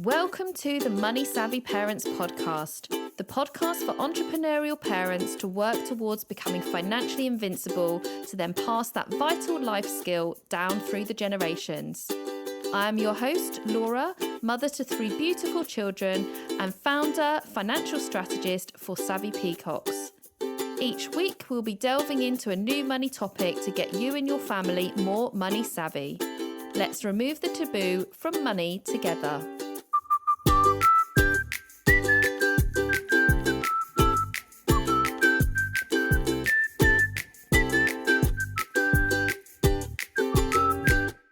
Welcome to the Money Savvy Parents podcast, the podcast for entrepreneurial parents to work towards becoming financially invincible to then pass that vital life skill down through the generations. I am your host, Laura, mother to 3 beautiful children and founder, financial strategist for Savvy Peacocks. Each week, we'll be delving into a new money topic to get you and your family more money savvy. Let's remove the taboo from money together.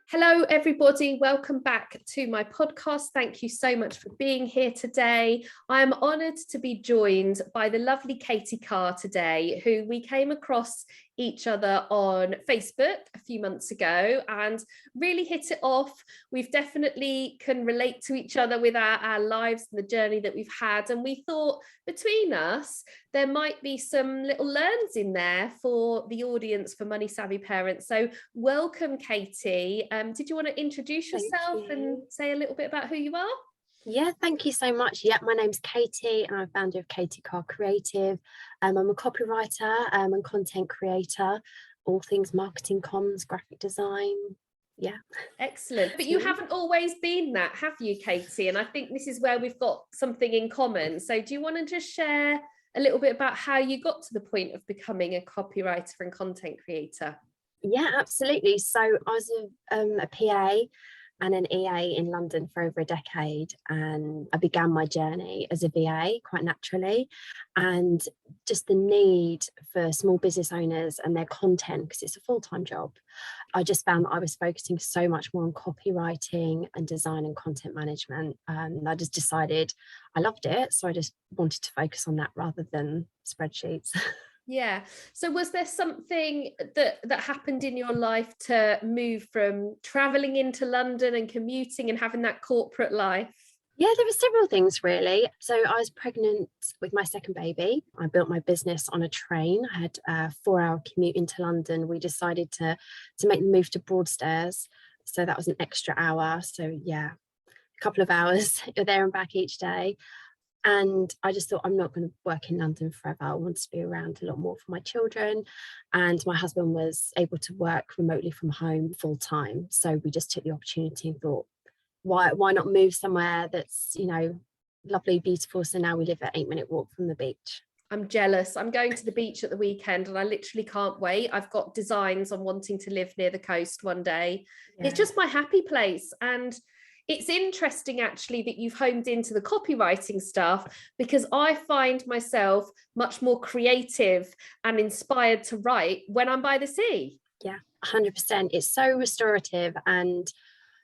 Hello, everybody. Welcome back to my podcast. Thank you so much for being here today. I am honoured to be joined by the lovely Katie Carr today, who we came across each other on Facebook a few months ago and really hit it off. We've definitely can relate to each other with our lives and the journey that we've had. And we thought between us, there might be some little learns in there for the audience for Money Savvy Parents. So welcome, Katie. Did you want to introduce yourself and say a little bit about who you are? Yeah, thank you so much. Yeah, my name's Katie and I'm founder of Katie Carr Creative. I'm a copywriter and content creator, all things marketing, comms, graphic design. Yeah. Excellent. But you haven't always been that, have you, Katie? And I think this is where we've got something in common. So do you want to just share a little bit about how you got to the point of becoming a copywriter and content creator? Yeah, absolutely. So I was a PA and an EA in London for over a decade, and I began my journey as a VA quite naturally, and just the need for small business owners and their content, because it's a full-time job. I just found that I was focusing so much more on copywriting and design and content management, and I just decided I loved it, so I just wanted to focus on that rather than spreadsheets. Yeah. So was there something that happened in your life to move from traveling into London and commuting and having that corporate life? Yeah, there were several things really. So I was pregnant with my second baby. I built my business on a train. I had a 4-hour commute into London. We decided to make the move to Broadstairs. So that was an extra hour. So yeah, a couple of hours there and back each day. And I just thought, I'm not going to work in London forever. I want to be around a lot more for my children. And my husband was able to work remotely from home full time. So we just took the opportunity and thought, why not move somewhere that's, lovely, beautiful. So now we live at 8-minute walk from the beach. I'm jealous. I'm going to the beach at the weekend and I literally can't wait. I've got designs on wanting to live near the coast one day. Yeah. It's just my happy place. And it's interesting actually that you've homed into the copywriting stuff, because I find myself much more creative and inspired to write when I'm by the sea. Yeah, 100%. It's so restorative and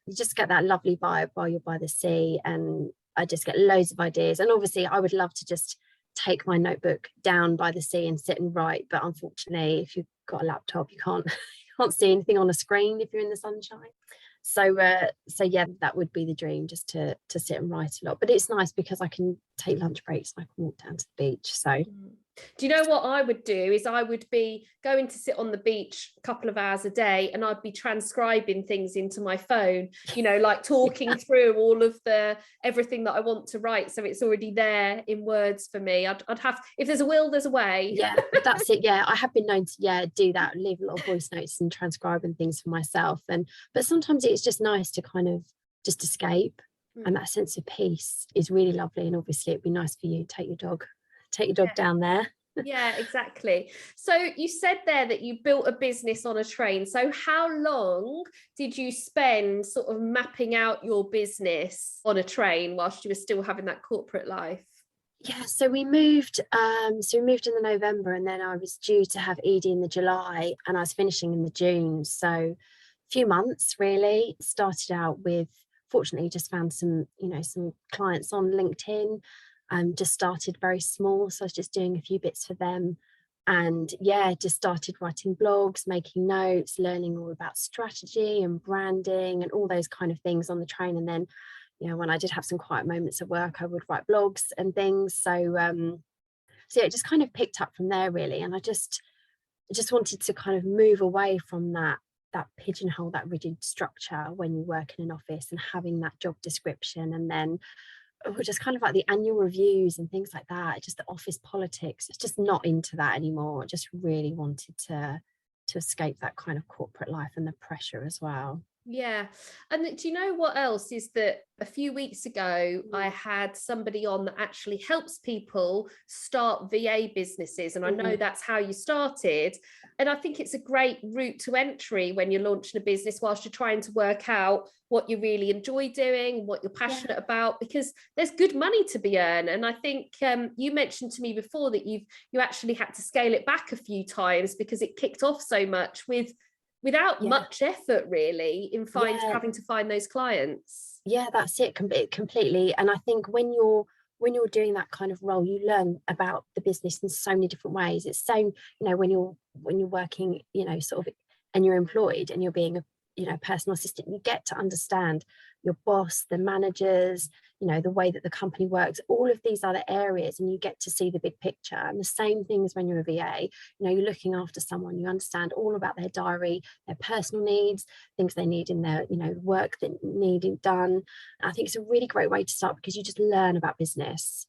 you just get that lovely vibe while you're by the sea, and I just get loads of ideas. And obviously I would love to just take my notebook down by the sea and sit and write, but unfortunately if you've got a laptop you can't see anything on a screen if you're in the sunshine. So yeah, that would be the dream, just to sit and write a lot. But it's nice because I can take lunch breaks and I can walk down to the beach. So do you know what I would do is I would be going to sit on the beach a couple of hours a day and I'd be transcribing things into my phone, like talking through all of everything that I want to write. So it's already there in words for me. I'd have, if there's a will, there's a way. Yeah, that's it. Yeah, I have been known to do that, leave a lot of voice notes and transcribing things for myself. But sometimes it's just nice to kind of just escape. And that sense of peace is really lovely. And obviously it'd be nice for you to take your dog down there. Yeah, exactly. So you said there that you built a business on a train. So how long did you spend sort of mapping out your business on a train whilst you were still having that corporate life? Yeah, so we moved in the November, and then I was due to have Edie in the July and I was finishing in the June. So a few months really. Started out with, fortunately just found some clients on LinkedIn. Just started very small, so I was just doing a few bits for them, and yeah, just started writing blogs, making notes, learning all about strategy and branding and all those kind of things on the train. And then when I did have some quiet moments at work, I would write blogs and things. So yeah, it just kind of picked up from there really. And I just wanted to kind of move away from that that pigeonhole, that rigid structure when you work in an office, and having that job description, and then just kind of like the annual reviews and things like that, just the office politics. It's just not into that anymore. I just really wanted to escape that kind of corporate life and the pressure as well. Yeah. And do you know what else is that a few weeks ago, I had somebody on that actually helps people start VA businesses. And I know that's how you started. And I think it's a great route to entry when you're launching a business whilst you're trying to work out what you really enjoy doing, what you're passionate about, because there's good money to be earned. And I think you mentioned to me before that you actually had to scale it back a few times because it kicked off so much without much effort really in having to find those clients. Yeah, that's it completely. And I think when you're doing that kind of role, you learn about the business in so many different ways. It's so, you know, when you're working, you know, sort of, and you're employed and you're being a, you know, personal assistant, you get to understand your boss, the managers, you know, the way that the company works, all of these other areas, and you get to see the big picture. And the same thing as when you're a VA, you know, you're looking after someone, you understand all about their diary, their personal needs, things they need in their, you know, work that needing done. I think it's a really great way to start because you just learn about business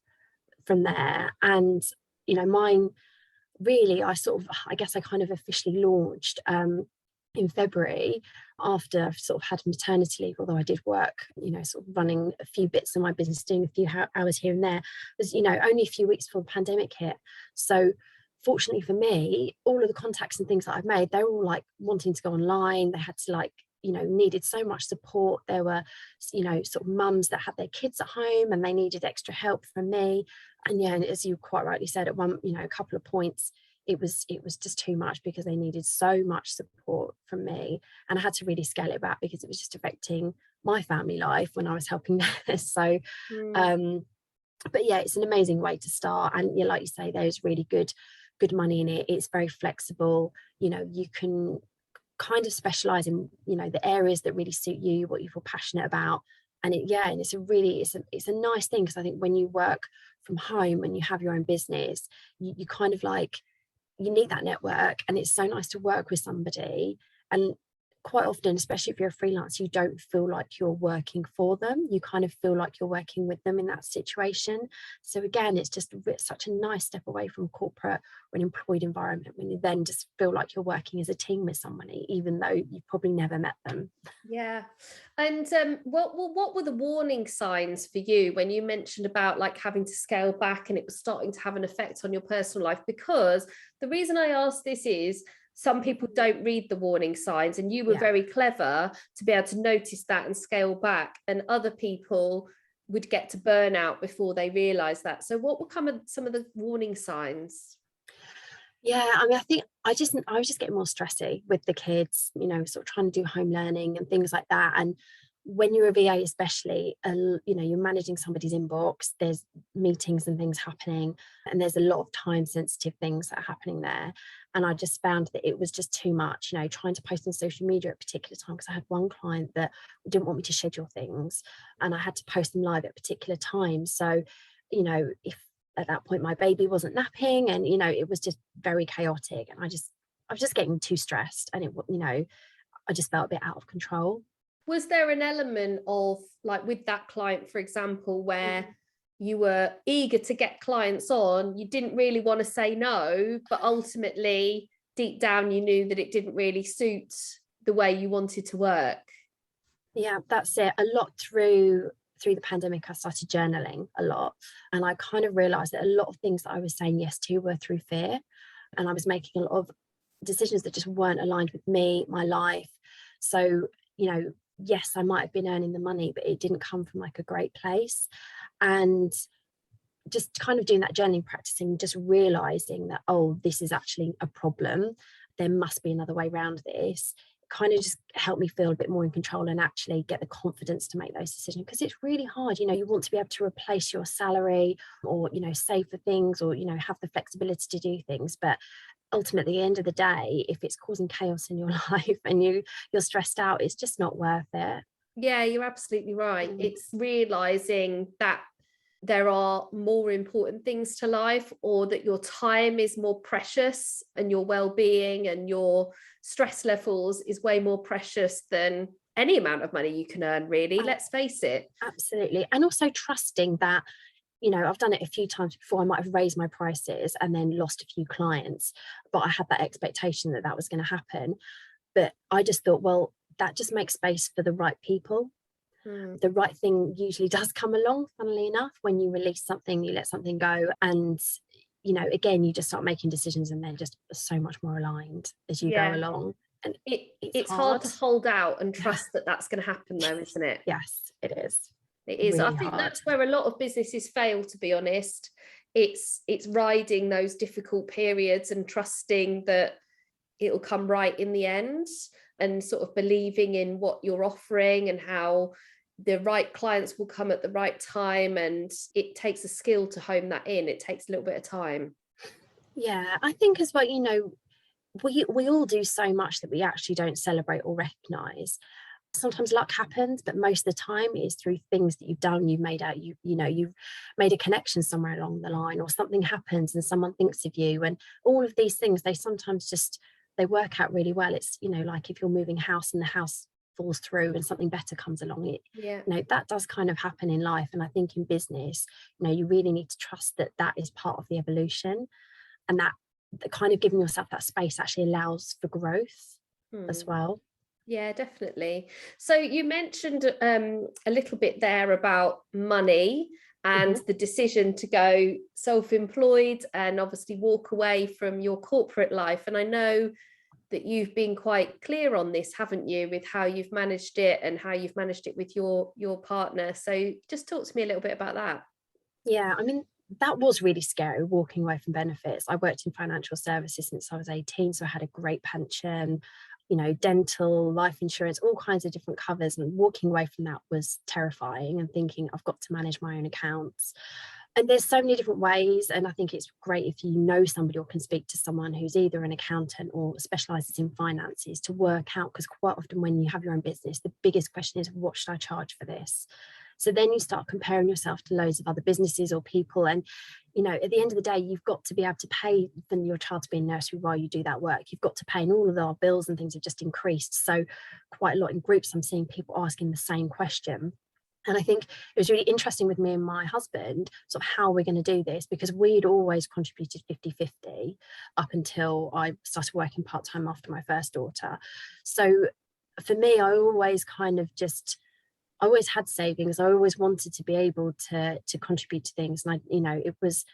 from there. And, you know, mine really, I guess I kind of officially launched in February, after I've sort of had maternity leave, although I did work, you know, sort of running a few bits of my business, doing a few hours here and there. It was, you know, only a few weeks before the pandemic hit. So fortunately for me, all of the contacts and things that I've made, they were all like wanting to go online. They had to like, you know, needed so much support. There were, you know, sort of mums that had their kids at home and they needed extra help from me. And yeah, and as you quite rightly said, at one, you know, a couple of points, it was just too much because they needed so much support from me, and I had to really scale it back because it was just affecting my family life when I was helping this. So but yeah, it's an amazing way to start. And yeah, like you say, there's really good money in it. It's very flexible. You know, you can kind of specialize in, you know, the areas that really suit you, what you feel passionate about. And and it's a nice thing, because I think when you work from home and you have your own business, you kind of like, you need that network, and it's so nice to work with somebody. And quite often, especially if you're a freelance, you don't feel like you're working for them, you kind of feel like you're working with them in that situation. So again, it's just such a nice step away from corporate or an employed environment, when you then just feel like you're working as a team with somebody, even though you've probably never met them. Yeah. And what were the warning signs for you when you mentioned about like having to scale back and it was starting to have an effect on your personal life? Because the reason I ask this is some people don't read the warning signs, and you were very clever to be able to notice that and scale back, and other people would get to burnout before they realize that. So what were some of the warning signs? Yeah, I mean, I think I was just getting more stressy with the kids, you know, sort of trying to do home learning and things like that. And when you're a VA, especially, you know, you're managing somebody's inbox, there's meetings and things happening, and there's a lot of time sensitive things that are happening there. And I just found that it was just too much, you know, trying to post on social media at a particular time, because I had one client that didn't want me to schedule things, and I had to post them live at particular times. So, you know, if at that point my baby wasn't napping, and, you know, it was just very chaotic, and I was just getting too stressed, and it, you know, I just felt a bit out of control. Was there an element of, like with that client, for example, where you were eager to get clients on, you didn't really want to say no, but ultimately deep down you knew that it didn't really suit the way you wanted to work? Yeah, that's it. A lot through the pandemic, I started journaling a lot, and I kind of realized that a lot of things that I was saying yes to were through fear, and I was making a lot of decisions that just weren't aligned with me, my life. So, you know, yes, I might have been earning the money, but it didn't come from like a great place. And just kind of doing that journaling, practicing, just realizing that, oh, this is actually a problem, there must be another way around this, kind of just helped me feel a bit more in control and actually get the confidence to make those decisions. Because it's really hard, you know, you want to be able to replace your salary, or, you know, save for things, or, you know, have the flexibility to do things, but ultimately, at the end of the day, if it's causing chaos in your life and you're stressed out, it's just not worth it. Yeah, you're absolutely right. It's realizing that there are more important things to life, or that your time is more precious and your well-being and your stress levels is way more precious than any amount of money you can earn, really. Let's face it. Absolutely. And also trusting that, I've done it a few times before. I might have raised my prices and then lost a few clients, but I had that expectation that that was going to happen. But I just thought, well, that just makes space for the right people. The right thing usually does come along, funnily enough. When you release something, you let something go, and again, you just start making decisions, and they're just so much more aligned as you go along. And it's hard to hold out and trust that that's going to happen, though, isn't it? Yes, it is. It is. Really I think hard. That's where a lot of businesses fail, to be honest. It's riding those difficult periods and trusting that it'll come right in the end, and sort of believing in what you're offering and how the right clients will come at the right time. And it takes a skill to hone that in. It takes a little bit of time. Yeah, I think as well, we all do so much that we actually don't celebrate or recognize. Sometimes luck happens, but most of the time it's through things that you've done. You've made you've made a connection somewhere along the line, or something happens and someone thinks of you, and all of these things, they sometimes just, they work out really well. It's, like if you're moving house and the house falls through and something better comes along, that does kind of happen in life. And I think in business, you really need to trust that that is part of the evolution, and that kind of giving yourself that space actually allows for growth as well. Yeah, definitely. So you mentioned a little bit there about money and the decision to go self-employed and obviously walk away from your corporate life. And I know that you've been quite clear on this, haven't you, with how you've managed it and how you've managed it with your partner. So just talk to me a little bit about that. Yeah, I mean, that was really scary, walking away from benefits. I worked in financial services since I was 18, so I had a great pension, dental, life insurance, all kinds of different covers. And walking away from that was terrifying, and thinking I've got to manage my own accounts. And there's so many different ways. And I think it's great if you know somebody or can speak to someone who's either an accountant or specializes in finances to work out, because quite often when you have your own business, the biggest question is, what should I charge for this? So then you start comparing yourself to loads of other businesses or people. And, at the end of the day, you've got to be able to pay for your child to be in nursery while you do that work. You've got to pay, and all of our bills and things have just increased. So quite a lot in groups, I'm seeing people asking the same question. And I think it was really interesting with me and my husband, sort of how we're going to do this, because we'd always contributed 50-50 up until I started working part-time after my first daughter. So for me, I always I always had savings. I always wanted to be able to contribute to things. And it was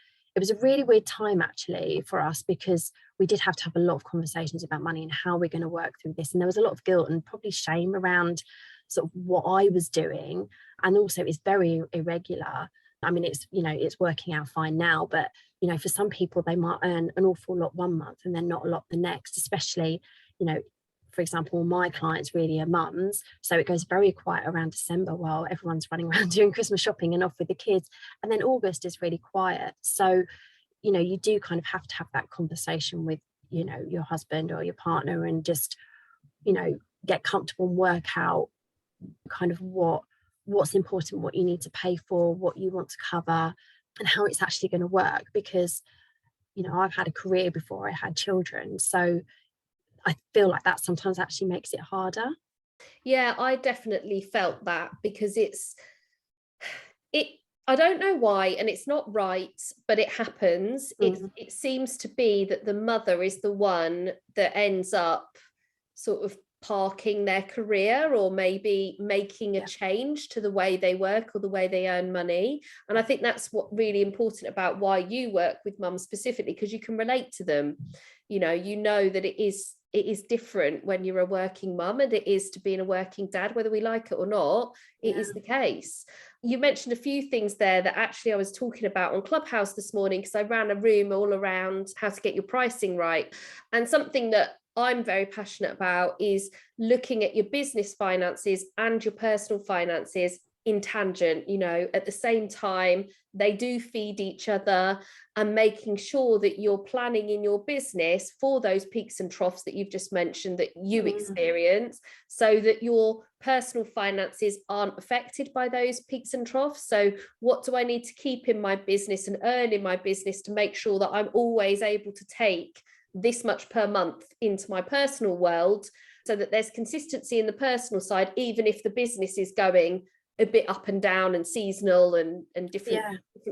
a really weird time actually for us, because we did have to have a lot of conversations about money and how we're going to work through this. And there was a lot of guilt and probably shame around sort of what I was doing. And also it's very irregular. I mean, it's working out fine now, but for some people, they might earn an awful lot one month and then not a lot the next, especially, for example, my clients really are mums. So it goes very quiet around December while everyone's running around doing Christmas shopping and off with the kids. And then August is really quiet. So, you do kind of have to have that conversation with, your husband or your partner, and just, get comfortable and work out kind of what's important, what you need to pay for, what you want to cover, and how it's actually going to work. Because, I've had a career before I had children. So I feel like that sometimes actually makes it harder. Yeah, I definitely felt that, because I don't know why, and it's not right, but it happens. It seems to be that the mother is the one that ends up sort of parking their career, or maybe making a change to the way they work or the way they earn money. And I think that's what really important about why you work with mums specifically, because you can relate to them. You know that it is different when you're a working mum, and it is to being a working dad, whether we like it or not. It is the case. You mentioned a few things there that actually I was talking about on Clubhouse this morning, because I ran a room all around how to get your pricing right. And something that I'm very passionate about is looking at your business finances and your personal finances in tangent, you know, at the same time, they do feed each other, and making sure that you're planning in your business for those peaks and troughs that you've just mentioned that you experience, so that your personal finances aren't affected by those peaks and troughs. So what do I need to keep in my business and earn in my business to make sure that I'm always able to take this much per month into my personal world, so that there's consistency in the personal side, even if the business is going a bit up and down and seasonal and different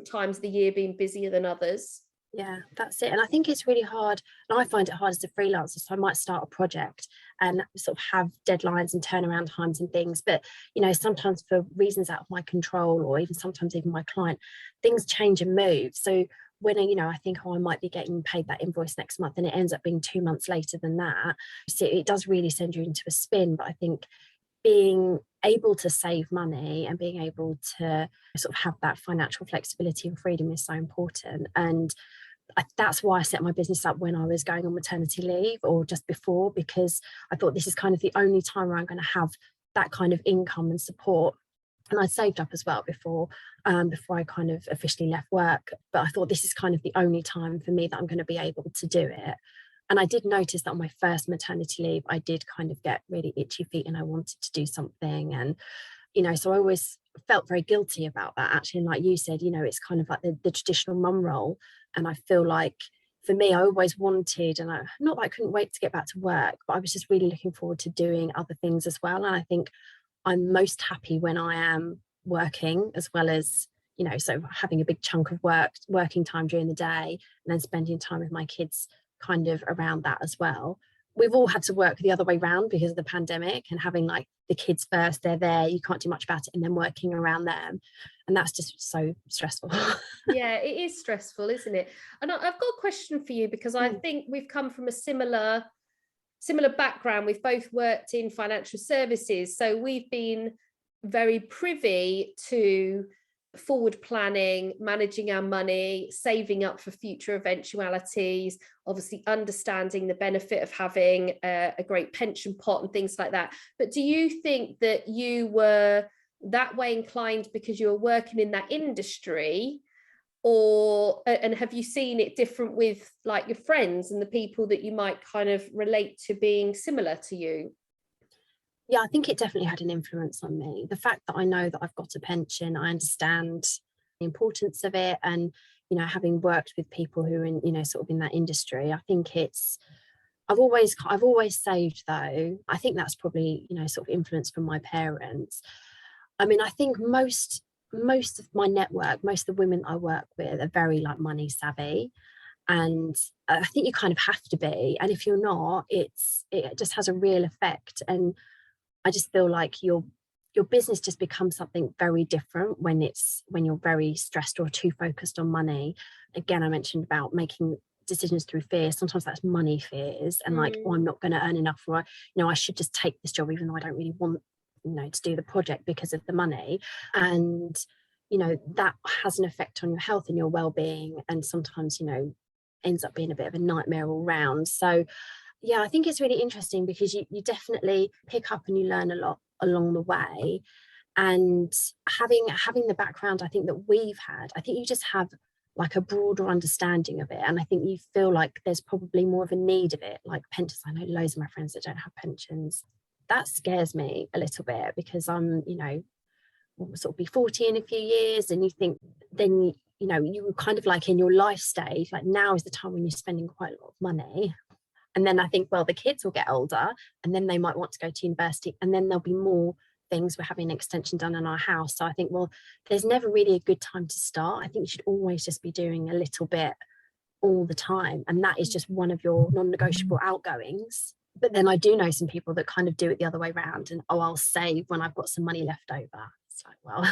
times of the year being busier than others. Yeah, that's it. And I think it's really hard, and I find it hard as a freelancer. So I might start a project and sort of have deadlines and turnaround times and things, but you know, sometimes for reasons out of my control, or even sometimes even my client, things change and move. So when, you know, I think, oh, I might be getting paid that invoice next month, and it ends up being 2 months later than that. So it does really send you into a spin. But I think being able to save money and being able to sort of have that financial flexibility and freedom is so important. And that's why I set my business up when I was going on maternity leave, or just before, because I thought this is kind of the only time where I'm going to have that kind of income and support. And I saved up as well before I kind of officially left work. But I thought this is kind of the only time for me that I'm going to be able to do it. And I did notice that on my first maternity leave, I did kind of get really itchy feet and I wanted to do something. And, you know, so I always felt very guilty about that, actually. And like you said, you know, it's kind of like the traditional mum role. And I feel like for me, I always wanted, and not that I couldn't wait to get back to work, but I was just really looking forward to doing other things as well. And I think I'm most happy when I am working, as well as, you know, so having a big chunk of working time during the day, and then spending time with my kids kind of around that as well. We've all had to work the other way around because of the pandemic, and having like the kids first, they're there, you can't do much about it, and then working around them. And that's just so stressful. Yeah, it is stressful, isn't it? And I've got a question for you, because I think we've come from a similar background. We've both worked in financial services, so we've been very privy to forward planning, managing our money, saving up for future eventualities, obviously understanding the benefit of having a great pension pot and things like that. But do you think that you were that way inclined because you were working in that industry, and have you seen it different with like your friends and the people that you might kind of relate to being similar to you? Yeah, I think it definitely had an influence on me. The fact that I know that I've got a pension, I understand the importance of it. And, you know, having worked with people who are in, you know, sort of in that industry, I think I've always saved though. I think that's probably, you know, sort of influence from my parents. I mean, I think most of my network, most of the women I work with are very like money savvy. And I think you kind of have to be. And if you're not, it just has a real effect. And I just feel like your business just becomes something very different when you're very stressed or too focused on money. Again, I mentioned about making decisions through fear. Sometimes that's money fears, and like, oh, I'm not going to earn enough, or, you know, I should just take this job even though I don't really want, you know, to do the project because of the money. And, you know, that has an effect on your health and your well-being, and sometimes, you know, ends up being a bit of a nightmare all round. So yeah, I think it's really interesting because you definitely pick up and you learn a lot along the way. And having the background I think that we've had, I think you just have like a broader understanding of it. And I think you feel like there's probably more of a need of it, like pensions. I know loads of my friends that don't have pensions. That scares me a little bit, because I'm, you know, will sort of be 40 in a few years, and you think then, you know, you were kind of like in your life stage, like now is the time when you're spending quite a lot of money. And then I think, well, the kids will get older and then they might want to go to university, and then there'll be more things. We're having an extension done in our house. So I think, well, there's never really a good time to start. I think you should always just be doing a little bit all the time. And that is just one of your non-negotiable outgoings. But then I do know some people that kind of do it the other way around, and, oh, I'll save when I've got some money left over. It's like, well,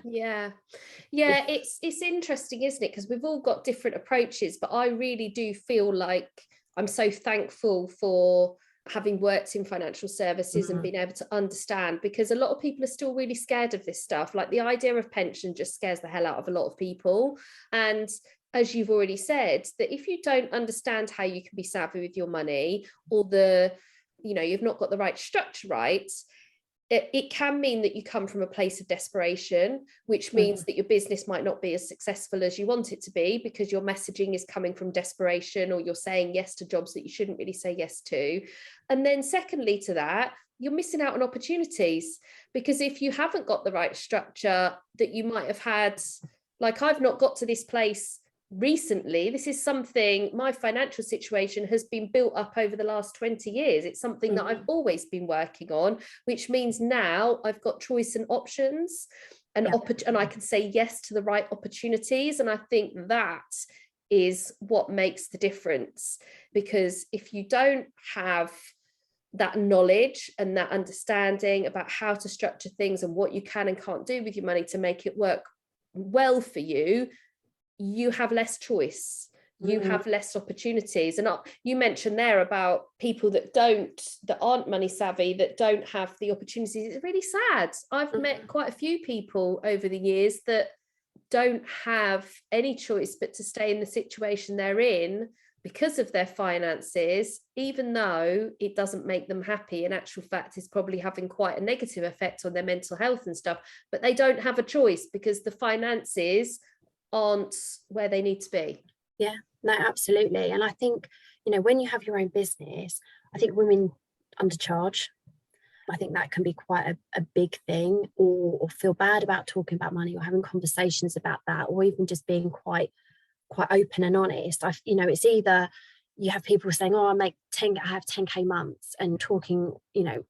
Yeah, it's interesting, isn't it? Because we've all got different approaches, but I really do feel like I'm so thankful for having worked in financial services and being able to understand, because a lot of people are still really scared of this stuff. Like the idea of pension just scares the hell out of a lot of people. And as you've already said, that if you don't understand how you can be savvy with your money, or you've not got the right structure right, it can mean that you come from a place of desperation, which means that your business might not be as successful as you want it to be because your messaging is coming from desperation, or you're saying yes to jobs that you shouldn't really say yes to. And then secondly to that, you're missing out on opportunities, because if you haven't got the right structure that you might have had, like I've not got to this place recently. This is something, my financial situation has been built up over the last 20 years. It's something that I've always been working on, which means now I've got choice and options, and and I can say yes to the right opportunities. And I think that is what makes the difference, because if you don't have that knowledge and that understanding about how to structure things and what you can and can't do with your money to make it work well for you, you have less choice, you have less opportunities. And you mentioned there about people that aren't money savvy, that don't have the opportunities. It's really sad. I've met quite a few people over the years that don't have any choice but to stay in the situation they're in because of their finances, even though it doesn't make them happy. In actual fact, it's probably having quite a negative effect on their mental health and stuff, but they don't have a choice because the finances aren't where they need to be. Yeah, no, absolutely. And I think, when you have your own business, I think women undercharge. I think that can be quite a big thing, or feel bad about talking about money or having conversations about that, or even just being quite open and honest. It's either you have people saying, oh, I have 10k months, and talking,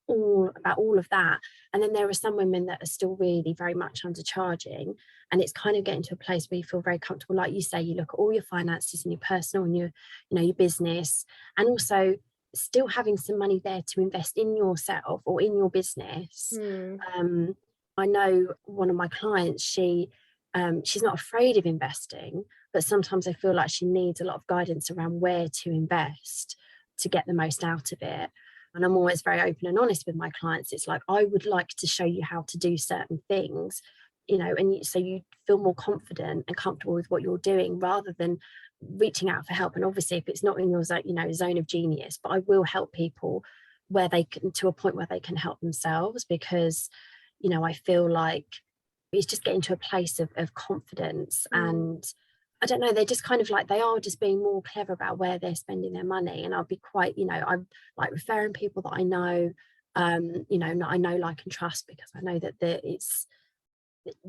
all about all of that. And then there are some women that are still really very much undercharging. And it's kind of getting to a place where you feel very comfortable. Like you say, you look at all your finances and your personal and your business, and also still having some money there to invest in yourself or in your business. I know one of my clients, she's not afraid of investing, but sometimes I feel like she needs a lot of guidance around where to invest to get the most out of it. And I'm always very open and honest with my clients. It's like, I would like to show you how to do certain things, so you feel more confident and comfortable with what you're doing, rather than reaching out for help. And obviously, if it's not in your zone of genius, but I will help people where they can, to a point where they can help themselves, because I feel like it's just getting to a place of confidence. And I don't know, they're just kind of like, they are just being more clever about where they're spending their money. And I'll be quite, I'm like referring people that I know, that I know, like, and trust, because I know that it's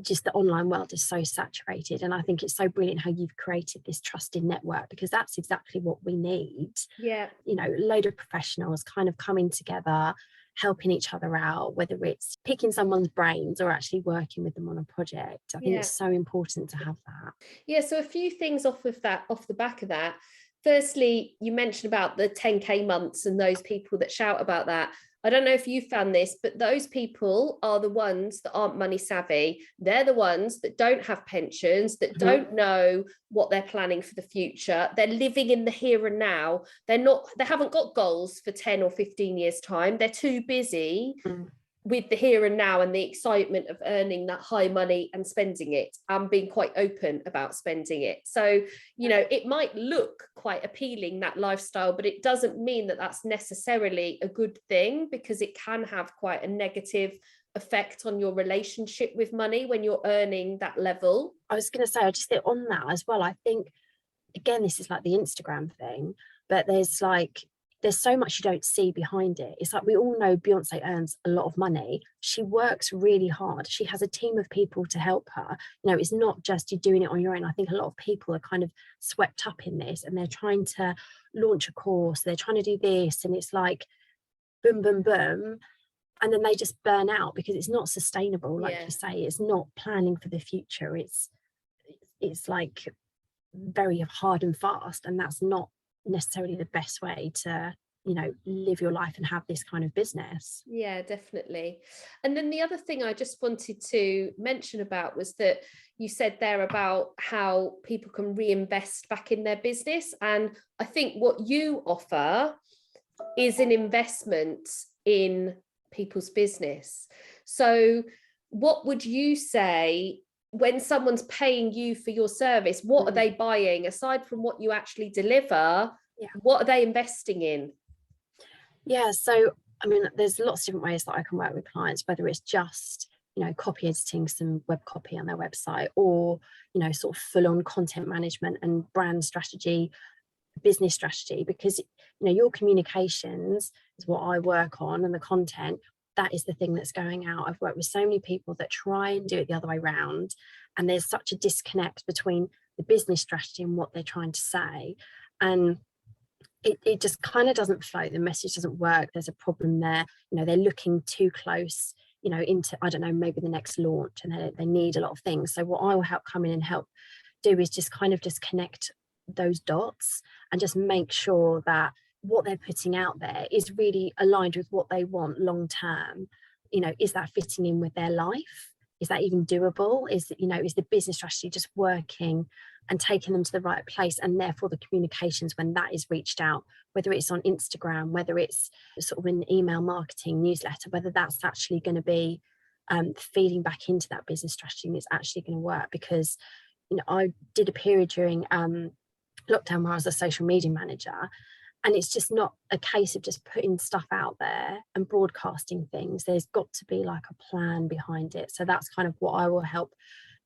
just, the online world is so saturated. And I think it's so brilliant how you've created this trusted network, because that's exactly what we need. Yeah. A load of professionals kind of coming together, helping each other out, whether it's picking someone's brains or actually working with them on a project. I think it's so important to have that. Yeah, so a few things off the back of that. Firstly, you mentioned about the 10k months and those people that shout about that. I don't know if you found this, but those people are the ones that aren't money savvy. They're the ones that don't have pensions, that don't know what they're planning for the future. They're living in the here and now. They haven't got goals for 10 or 15 years time. They're too busy with the here and now and the excitement of earning that high money and spending it, and being quite open about spending it. So, it might look quite appealing, that lifestyle, but it doesn't mean that that's necessarily a good thing, because it can have quite a negative effect on your relationship with money when you're earning that level. I was going to say, I just think on that as well, I think, again, this is like the Instagram thing, but there's so much you don't see behind it. It's like, we all know Beyonce earns a lot of money. She works really hard. She has a team of people to help her. It's not just you doing it on your own. I think a lot of people are kind of swept up in this, and they're trying to launch a course. They're trying to do this, and it's like boom, boom, boom. And then they just burn out because it's not sustainable. Like you say, it's not planning for the future. It's like very hard and fast. And that's not necessarily the best way to live your life and have this kind of business. Yeah, definitely. And then the other thing I just wanted to mention about was that you said there about how people can reinvest back in their business, and I think what you offer is an investment in people's business. So what would you say, when someone's paying you for your service, what are they buying aside from what you actually deliver? What are they investing in? Yeah, so I mean, there's lots of different ways that I can work with clients, whether it's just, copy editing some web copy on their website, or, sort of full on content management and brand strategy, business strategy, because, your communications is what I work on, and the content, that is the thing that's going out. I've worked with so many people that try and do it the other way around, and there's such a disconnect between the business strategy and what they're trying to say. And it just kind of doesn't flow. The message doesn't work. There's a problem there. They're looking too close, into, I don't know, maybe the next launch, and they need a lot of things. So what I will come in and help do is just connect those dots and just make sure that what they're putting out there is really aligned with what they want long term. Is that fitting in with their life? Is that even doable? Is the business strategy just working and taking them to the right place? And therefore the communications, when that is reached out, whether it's on Instagram, whether it's sort of an email marketing newsletter, whether that's actually going to be feeding back into that business strategy and it's actually going to work. Because I did a period during lockdown where I was a social media manager, and it's just not a case of just putting stuff out there and broadcasting things. There's got to be like a plan behind it. So that's kind of what I will help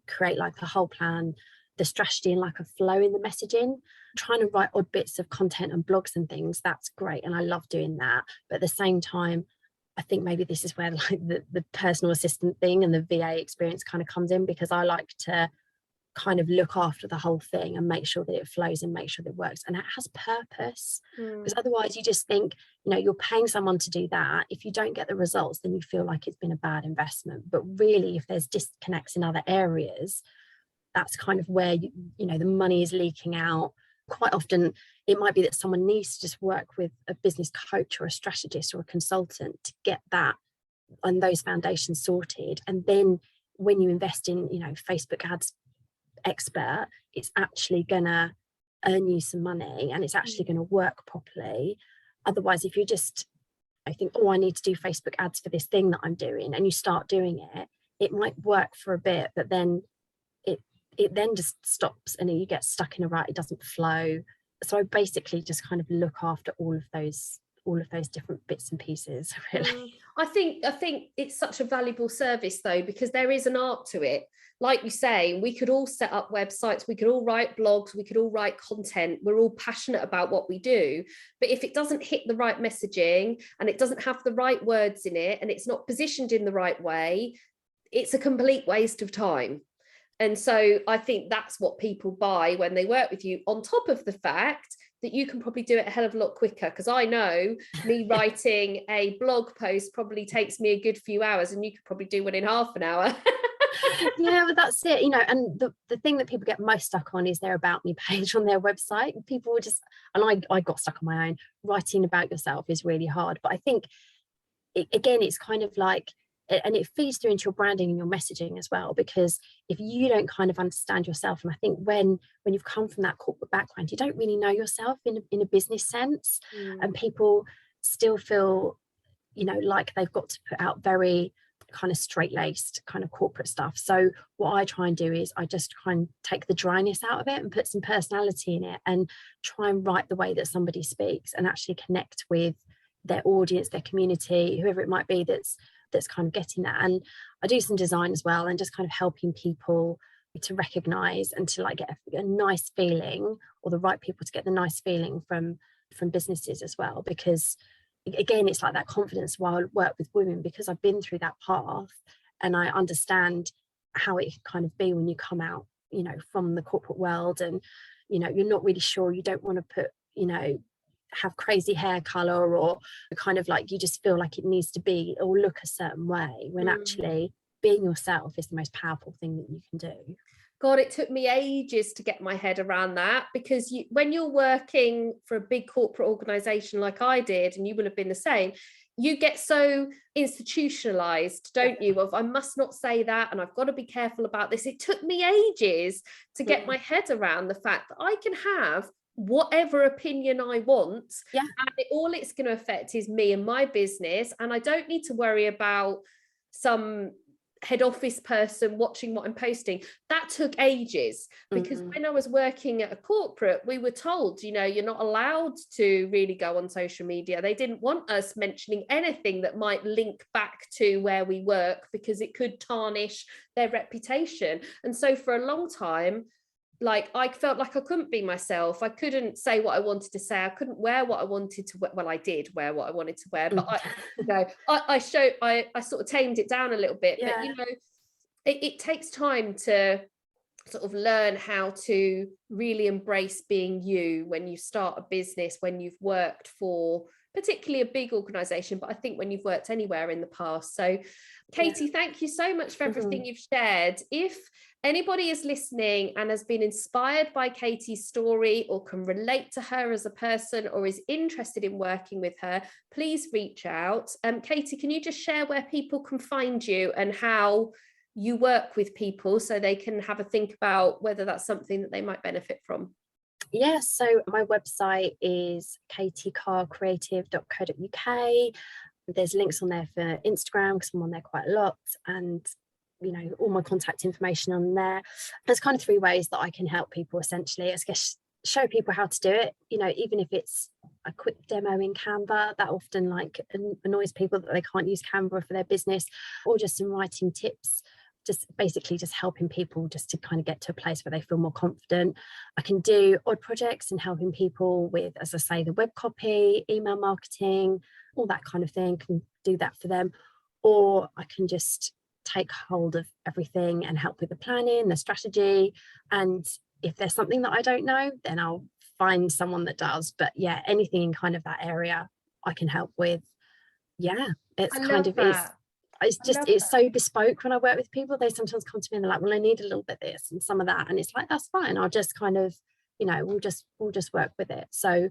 create, like the whole plan, the strategy, and like a flow in the messaging. Trying to write odd bits of content and blogs and things, that's great, and I love doing that. But at the same time, I think maybe this is where like the personal assistant thing and the VA experience kind of comes in, because I like to kind of look after the whole thing and make sure that it flows and make sure that it works and it has purpose. Because otherwise you just think, you're paying someone to do that. If you don't get the results, then you feel like it's been a bad investment. But really, if there's disconnects in other areas, that's kind of where the money is leaking out. Quite often it might be that someone needs to just work with a business coach or a strategist or a consultant to get that and those foundations sorted. And then when you invest in Facebook ads expert, it's actually gonna earn you some money and it's actually going to work properly. Otherwise, if you just think, I need to do Facebook ads for this thing that I'm doing, and you start doing it, it might work for a bit, but then it then just stops and you get stuck in a rut. It doesn't flow. So I basically just kind of look after all of those different bits and pieces, really. I think it's such a valuable service though, because there is an art to it. Like you say, we could all set up websites, we could all write blogs, we could all write content. We're all passionate about what we do. But if it doesn't hit the right messaging and it doesn't have the right words in it and it's not positioned in the right way, it's a complete waste of time. And so I think that's what people buy when they work with you, on top of the fact that you can probably do it a hell of a lot quicker. Because I know me writing a blog post probably takes me a good few hours, and you could probably do one in half an hour. Yeah, but that's it, and the thing that people get most stuck on is their About Me page on their website. People were just, and I got stuck on my own. Writing about yourself is really hard. But I think, it's kind of like, and it feeds through into your branding and your messaging as well, because if you don't kind of understand yourself, and I think when you've come from that corporate background, you don't really know yourself in a business sense, and people still feel, like they've got to put out very kind of straight-laced kind of corporate stuff. So what I try and do is I just try and take the dryness out of it and put some personality in it, and try and write the way that somebody speaks and actually connect with their audience, their community, whoever it might be that's kind of getting that. And I do some design as well, and just kind of helping people to recognize and to like get a nice feeling, or the right people to get the nice feeling from businesses as well. Because again, it's like that confidence while I work with women, because I've been through that path and I understand how it can kind of be when you come out, from the corporate world, and you're not really sure, you don't want to put, have crazy hair color, or kind of like you just feel like it needs to be or look a certain way, when actually being yourself is the most powerful thing that you can do. God, it took me ages to get my head around that, because when you're working for a big corporate organization like I did, and you will have been the same, you get so institutionalized, don't you, of I must not say that, and I've got to be careful about this. It took me ages to get my head around the fact that I can have whatever opinion I want, and all it's going to affect is me and my business, and I don't need to worry about some head office person watching what I'm posting. That took ages, because when I was working at a corporate, we were told, you know, you're not allowed to really go on social media. They didn't want us mentioning anything that might link back to where we work, because it could tarnish their reputation. And so for a long time, like, I felt like I couldn't be myself. I couldn't say what I wanted to say. I couldn't wear what I wanted to wear. Well, I did wear what I wanted to wear, but I sort of tamed it down a little bit. Yeah. But, you know, it takes time to sort of learn how to really embrace being you when you start a business, when you've worked for particularly a big organization, but I think when you've worked anywhere in the past. So Katie, thank you so much for everything you've shared. If anybody is listening and has been inspired by Katie's story, or can relate to her as a person, or is interested in working with her, please reach out. Katie, can you just share where people can find you and how you work with people, so they can have a think about whether that's something that they might benefit from? Yeah, so my website is katiecarcreative.co.uk. There's links on there for Instagram, because I'm on there quite a lot, and, you know, all my contact information on there. There's kind of 3 ways that I can help people, essentially. I guess show people how to do it, you know, even if it's a quick demo in Canva. That often like annoys people that they can't use Canva for their business, or just some writing tips, just basically just helping people just to kind of get to a place where they feel more confident. I can do odd projects and helping people with, as I say, the web copy, email marketing, all that kind of thing. Can do that for them. Or I can just take hold of everything and help with the planning, the strategy. And if there's something that I don't know, then I'll find someone that does. But yeah, anything in kind of that area I can help with. Yeah, it's kind of That. It's so bespoke when I work with people. They sometimes come to me and they're like, well, I need a little bit of this and some of that, and it's like, that's fine, I'll just kind of, you know, we'll just work with it. So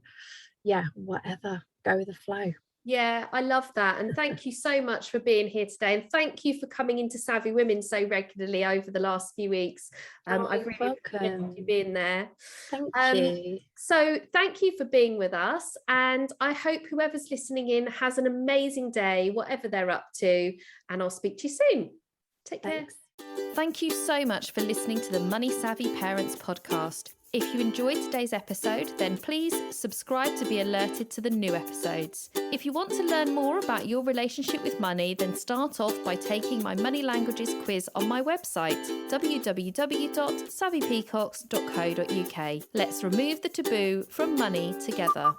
yeah, whatever, go with the flow. Yeah, I love that. And thank you so much for being here today. And thank you for coming into Savvy Women so regularly over the last few weeks. I've really appreciated you being there. Thank you. So thank you for being with us. And I hope whoever's listening in has an amazing day, whatever they're up to. And I'll speak to you soon. Take care. Thank you so much for listening to the Money Savvy Parents podcast. If you enjoyed today's episode, then please subscribe to be alerted to the new episodes. If you want to learn more about your relationship with money, then start off by taking my Money Languages quiz on my website, www.savvypeacocks.co.uk. Let's remove the taboo from money together.